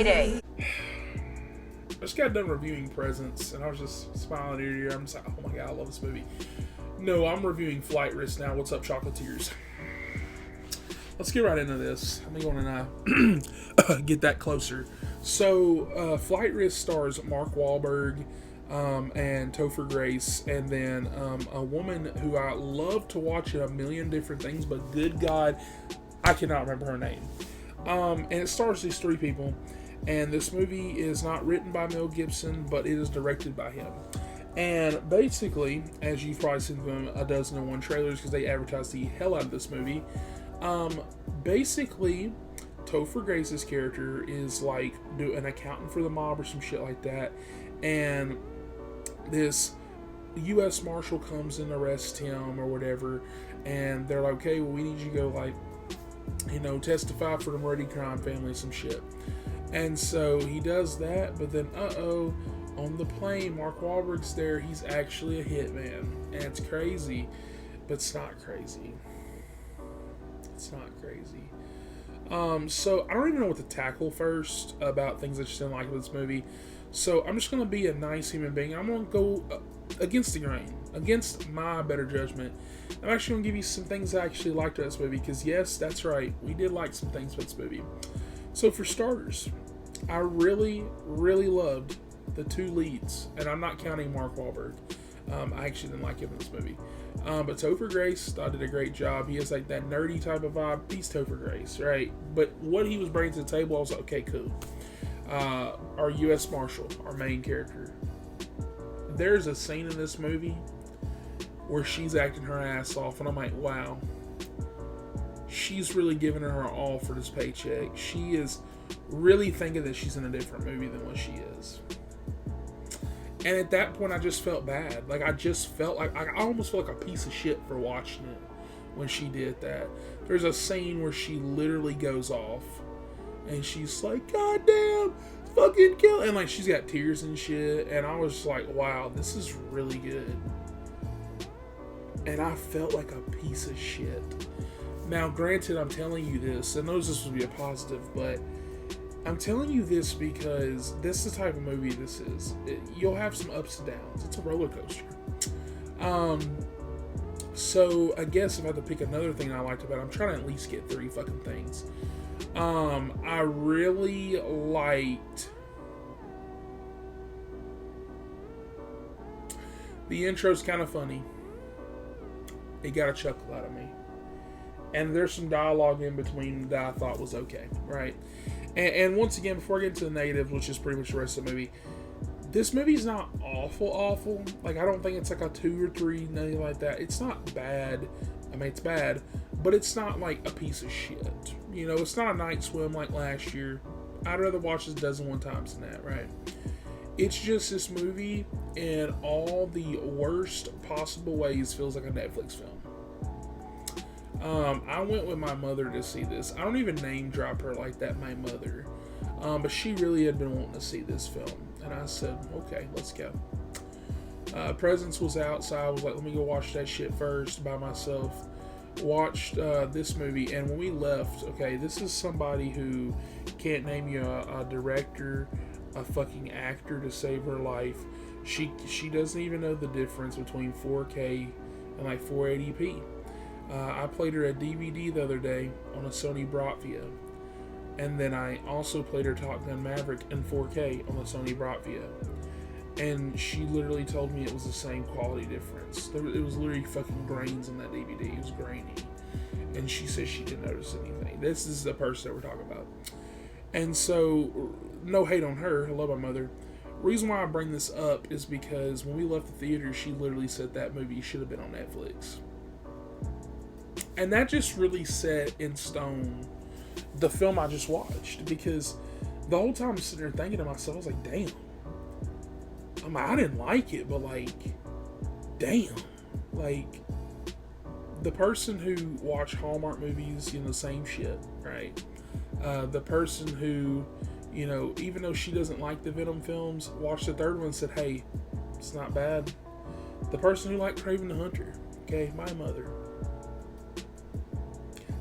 Mayday. I just got done reviewing Presents, and I was just smiling ear to ear. I'm just like, oh my god, I love this movie. No, I'm reviewing Flight Risk now. What's up, Chocolatiers? Let's get right into this. Let me go and get that closer. So, Flight Risk stars Mark Wahlberg and Topher Grace, and then a woman who I love to watch in a million different things, but good God, I cannot remember her name. And it stars these three people. And this movie is not written by Mel Gibson, but it is directed by him. And basically, as you've probably seen from a dozen and one trailers, because they advertised the hell out of this movie, basically, Topher Grace's character is like an accountant for the mob or some shit like that. And this U.S. Marshal comes and arrests him or whatever. And they're like, okay, well, we need you to go, like, you know, testify for the Murdy crime family, some shit. And so he does that, but then, on the plane, Mark Wahlberg's there. He's actually a hitman. And it's crazy, but it's not crazy. It's not crazy. So I don't even know what to tackle first about things I just didn't like with this movie. So I'm just going to be a nice human being. I'm going to go against the grain, against my better judgment. I'm actually going to give you some things I actually liked about this movie, because yes, that's right, we did like some things about this movie. So for starters, I really, really loved the two leads, and I'm not counting Mark Wahlberg. I actually didn't like him in this movie. But Topher Grace, I did a great job. He has like that nerdy type of vibe. He's Topher Grace, right? But what he was bringing to the table, I was like, okay, cool. Our U.S. Marshal, our main character. There's a scene in this movie where she's acting her ass off, and I'm like, wow. She's really giving her all for this paycheck. She is really thinking that she's in a different movie than what she is. And at that point, I just felt bad. Like, I just felt like, I almost felt like a piece of shit for watching it when she did that. There's a scene where she literally goes off, and she's like, God damn, fucking kill. And like, she's got tears and shit. And I was like, wow, this is really good. And I felt like a piece of shit. Now, granted, I'm telling you this, and knows this will be a positive, but I'm telling you this because this is the type of movie this is. You'll have some ups and downs. It's a roller coaster. So I guess if I had to pick another thing I liked about it, I'm trying to at least get three fucking things. I really liked the intro's kind of funny. It got a chuckle out of me. And there's some dialogue in between that I thought was okay, right? And once again, before I get into the negatives, which is pretty much the rest of the movie, this movie's not awful. Like, I don't think it's like a 2 or 3, nothing like that. It's not bad. I mean, it's bad, but it's not like a piece of shit. You know, it's not a night swim like last year. I'd rather watch this a dozen one times than that, right? It's just this movie in all the worst possible ways feels like a Netflix film. I went with my mother to see this. I don't even name drop her like that, my mother. But she really had been wanting to see this film. And I said, okay, let's go. Presents was out, so I was like, let me go watch that shit first by myself. Watched this movie, and when we left, okay, this is somebody who can't name you a director, a fucking actor to save her life. She doesn't even know the difference between 4K and like 480p. I played her a DVD the other day on a Sony Bravia, and then I also played her Top Gun Maverick in 4K on the Sony Bravia, and she literally told me it was the same quality difference. It was literally fucking grains in that DVD. It was grainy, and she said she didn't notice anything. This is the person that we're talking about. And so, no hate on her. I love my mother. Reason why I bring this up is because when we left the theater, she literally said that movie should have been on Netflix. And that just really set in stone the film I just watched, because the whole time I'm sitting there thinking to myself, I was like, damn. I didn't like it, but like, damn. Like, the person who watched Hallmark movies, you know, same shit, right? The person who, you know, even though she doesn't like the Venom films, watched the third one and said, hey, it's not bad. The person who liked Kraven the Hunter, okay, my mother,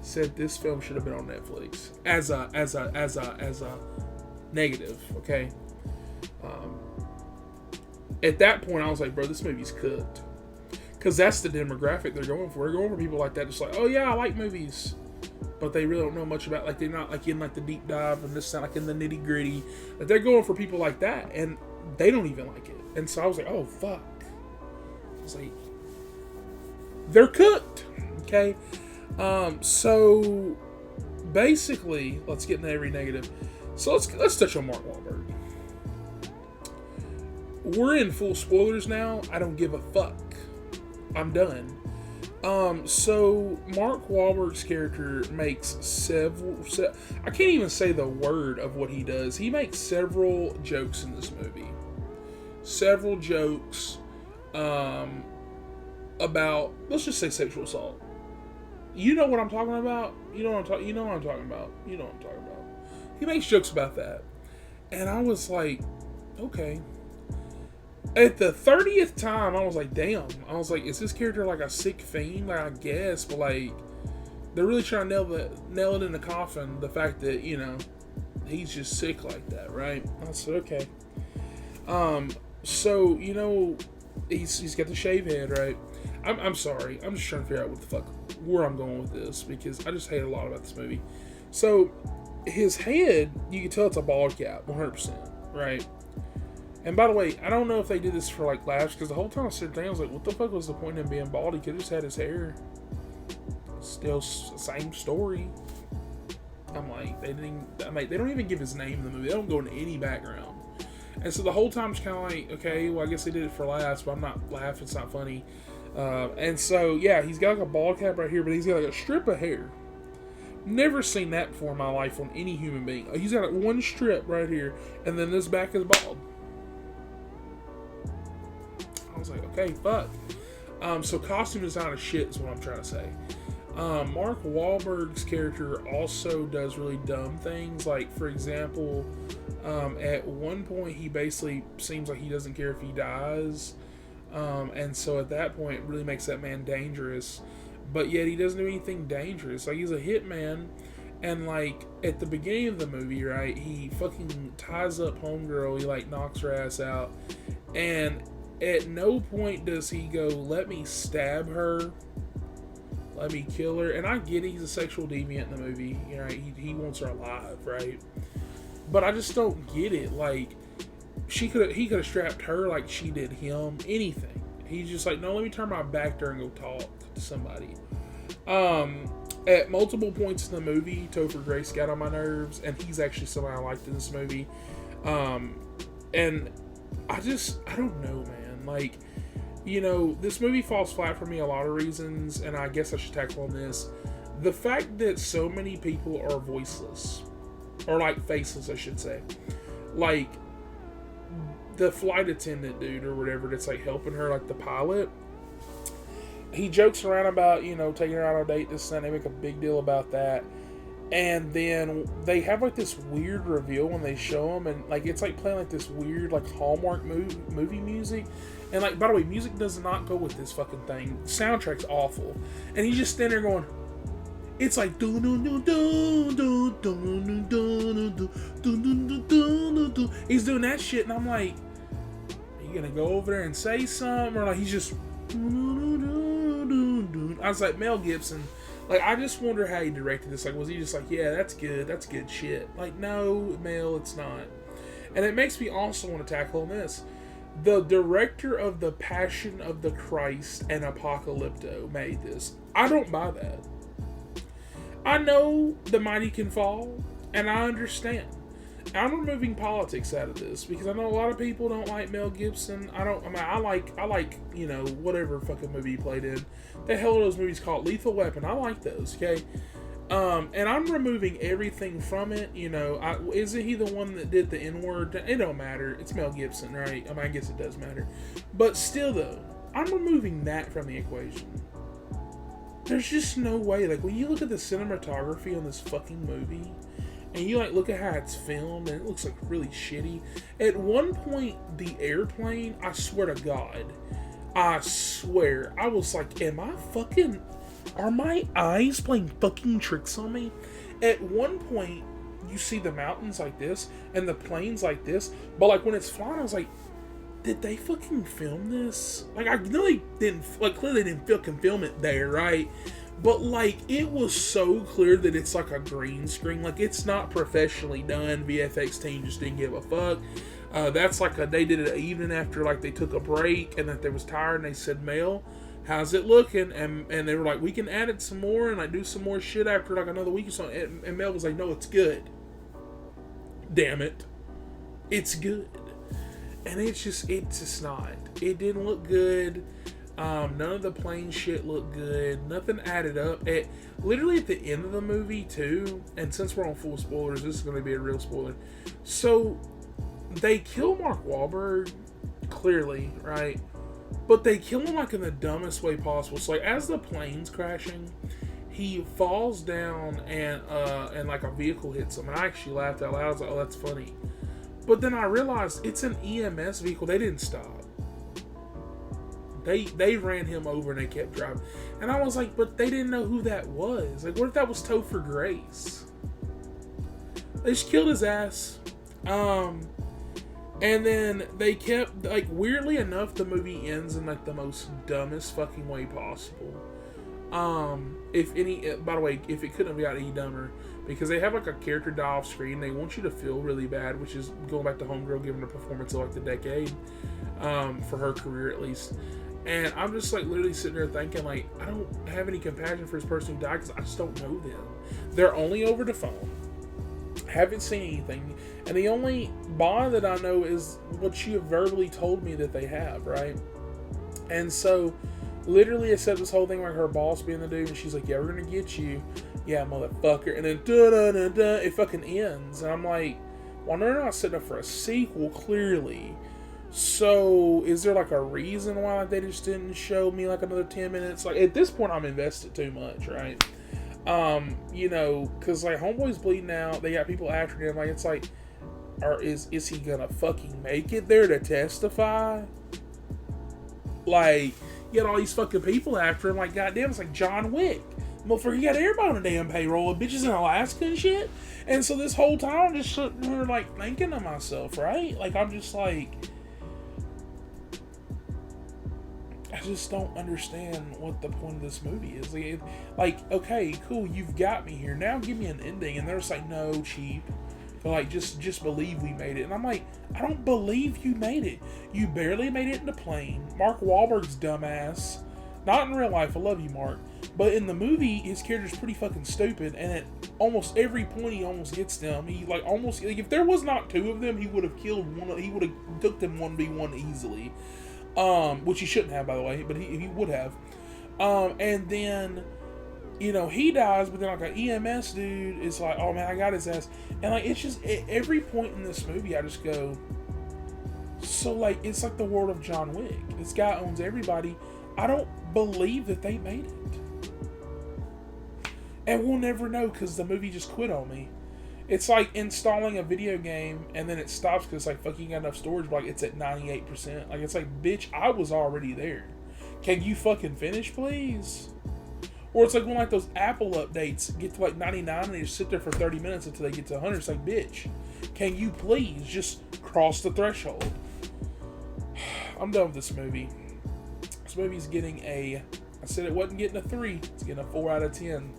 said this film should have been on Netflix as a negative. Okay. At that point, I was like, bro, this movie's cooked. Because that's the demographic they're going for. They're going for people like that, just like, oh yeah, I like movies, but they really don't know much about, like, they're not like in like the deep dive and this, not like in the nitty gritty. Like, they're going for people like that, and they don't even like it. And so I was like, oh fuck. I was like, they're cooked. Okay. So basically, let's get into every negative. So let's touch on Mark Wahlberg. We're in full spoilers now. I don't give a fuck. I'm done. So Mark Wahlberg's character makes I can't even say the word of what he does. He makes several jokes in this movie. Several jokes about, let's just say, sexual assault. You know what I'm talking about? You know what I'm talking about. He makes jokes about that. And I was like, okay. At the 30th time, I was like, damn. I was like, is this character like a sick fiend? Like, I guess, but like, they're really trying to nail it in the coffin. The fact that, you know, he's just sick like that, right? I said, okay. So, you know, he's got the shave head, right? I'm sorry. I'm just trying to figure out where I'm going with this, because I just hate a lot about this movie. So, his head, you can tell it's a bald cap, 100%, right? And by the way, I don't know if they did this for like laughs, because the whole time I sat there, I was like, what the fuck was the point of him being bald? He could have just had his hair. Still same story. I'm like, they don't even give his name in the movie. They don't go into any background. And so the whole time it's kind of like, okay, well, I guess they did it for laughs, but I'm not laughing. It's not funny. And so, yeah, he's got like a bald cap right here, but he's got like a strip of hair. Never seen that before in my life on any human being. He's got like one strip right here, and then this back is bald. I was like, okay, fuck. So costume design is shit is what I'm trying to say. Mark Wahlberg's character also does really dumb things. Like, for example, at one point he basically seems like he doesn't care if he dies. And so at that point it really makes that man dangerous. But yet he doesn't do anything dangerous. Like, he's a hitman. And like, at the beginning of the movie, right, he fucking ties up homegirl. He like knocks her ass out. And at no point does he go, let me stab her, let me kill her. And I get it, he's a sexual deviant in the movie, you know, he wants her alive, right? But I just don't get it. Like, he could have strapped her like she did him, anything. He's just like, no, let me turn my back there and go talk to somebody. At multiple points in the movie, Topher Grace got on my nerves, and he's actually somebody I liked in this movie. And I don't know, man. Like, you know, this movie falls flat for me a lot of reasons, and I guess I should tackle on this. The fact that so many people are voiceless, or like faceless, I should say. Like, the flight attendant dude or whatever that's like helping her, like the pilot, he jokes around about, you know, taking her out on a date, this and that. They make a big deal about that. And then they have like this weird reveal when they show him, and like it's like playing like this weird like Hallmark movie music. And like, by the way, music does not go with this fucking thing. The soundtrack's awful, and he's just standing there going, it's like do do do do do do do do do do. He's doing that shit, and I'm like, are you gonna go over there and say something, or like he's just? I was like, Mel Gibson. Like, I just wonder how he directed this. Like, was he just like, yeah, that's good shit. Like, no, Mel, it's not. And it makes me also want to tackle on this. The director of The Passion of the Christ and Apocalypto made this. I don't buy that. I know the mighty can fall, and I understand. I'm removing politics out of this because I know a lot of people don't like Mel Gibson. I like, you know, whatever fucking movie he played in. The hell are those movies called? Lethal Weapon. I like those, okay? And I'm removing everything from it, you know. Isn't he the one that did the N-word? It don't matter. It's Mel Gibson, right? I mean, I guess it does matter. But still, though, I'm removing that from the equation. There's just no way. Like, when you look at the cinematography on this fucking movie, and you like look at how it's filmed, and it looks like really shitty. At one point, the airplane, I swear to God, I was like, are my eyes playing fucking tricks on me? At one point, you see the mountains like this and the plains like this, but like when it's flying, I was like, did they fucking film this? Like, I know they didn't, like, clearly they didn't fucking film it there, right? But like, it was so clear that it's like a green screen. Like, it's not professionally done. VFX team just didn't give a fuck. That's like they did it evening after like they took a break and that they was tired, and they said, Mel, how's it looking? And they were like, we can add it some more and like do some more shit after like another week or something. And Mel was like, no, it's good. Damn it. It's good. And it's just not. It didn't look good. None of the plain shit looked good. Nothing added up. Literally at the end of the movie too, and since we're on full spoilers, this is going to be a real spoiler. So, they kill Mark Wahlberg, clearly, right? But they kill him like in the dumbest way possible. So like as the plane's crashing, he falls down and like a vehicle hits him. And I actually laughed out loud. I was like, oh, that's funny. But then I realized it's an EMS vehicle. They didn't stop. They ran him over and they kept driving. And I was like, but they didn't know who that was. Like, what if that was Topher Grace? They just killed his ass. And then they kept, like, weirdly enough, the movie ends in, like, the most dumbest fucking way possible. By the way, if it couldn't have got any dumber, because they have, like, a character die off screen, they want you to feel really bad, which is going back to Homegirl giving a performance of, like, the decade, for her career, at least. And I'm just, like, literally sitting there thinking, like, I don't have any compassion for this person who died, because I just don't know them. They're only over the phone. Haven't seen anything, and the only bond that I know is what you have verbally told me that they have, right? And so, literally, it said this whole thing like her boss being the dude, and she's like, "Yeah, we're gonna get you, yeah, motherfucker," and then it fucking ends, and I'm like, well, they're not setting up for a sequel, clearly. So, is there like a reason why like, they just didn't show me like another 10 minutes? Like at this point, I'm invested too much, right? You know, because like Homeboy's bleeding out, they got people after him, like it's like, or is he gonna fucking make it there to testify? Like, you got all these fucking people after him, like goddamn, it's like John Wick. Motherfucker, you got everybody on a damn payroll, and bitches in Alaska and shit. And so this whole time, I'm just sitting here like thinking to myself, right? Like I'm just like, I just don't understand what the point of this movie is. Like, okay, cool, you've got me here. Now give me an ending. And they're just like, no, cheap. But like, just believe we made it. And I'm like, I don't believe you made it. You barely made it in the plane. Mark Wahlberg's dumbass. Not in real life, I love you, Mark. But in the movie, his character's pretty fucking stupid. And at almost every point, he almost gets them. He like almost, like, if there was not two of them, he would have killed one. He would have took them 1v1 easily. Which he shouldn't have, by the way, but he would have. And then, you know, he dies, but then like an EMS dude is like, oh man, I got his ass. And like, it's just, at every point in this movie, I just go, so like, it's like the world of John Wick. This guy owns everybody. I don't believe that they made it. And we'll never know, because the movie just quit on me. It's like installing a video game and then it stops because it's like, fuck, you got enough storage, but like it's at 98%. Like, it's like, bitch, I was already there. Can you fucking finish, please? Or it's like when like those Apple updates get to like 99 and they just sit there for 30 minutes until they get to 100. It's like, bitch, can you please just cross the threshold? I'm done with this movie. This movie's getting I said it wasn't getting a 3. It's getting a 4 out of 10.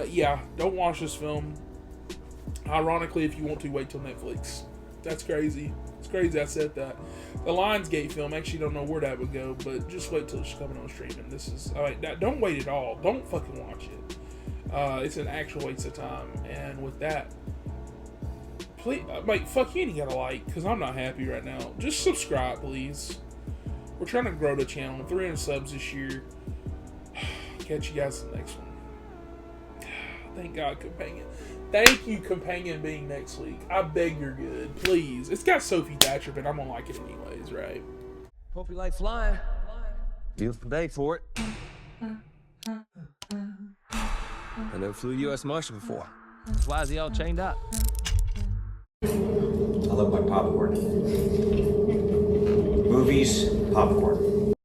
Yeah, don't watch this film. Ironically, if you want to, wait till Netflix. That's crazy. It's crazy I said that. The Lionsgate film, actually don't know where that would go, but just wait till it's coming on streaming. This is, don't wait at all. Don't fucking watch it. It's an actual waste of time. And with that, please, like, fuck you, ain't gotta like, because I'm not happy right now. Just subscribe, please. We're trying to grow the channel. 300 subs this year. Catch you guys in the next one. Thank God, Companion. Thank you, Companion, being next week. I beg you're good. Please. It's got Sophie Thatcher, but I'm gonna like it anyways, right? Hope you like flying. Beautiful day for it. I never flew U.S. Marshal before. Why is he all chained up? I love my popcorn. Movies, popcorn.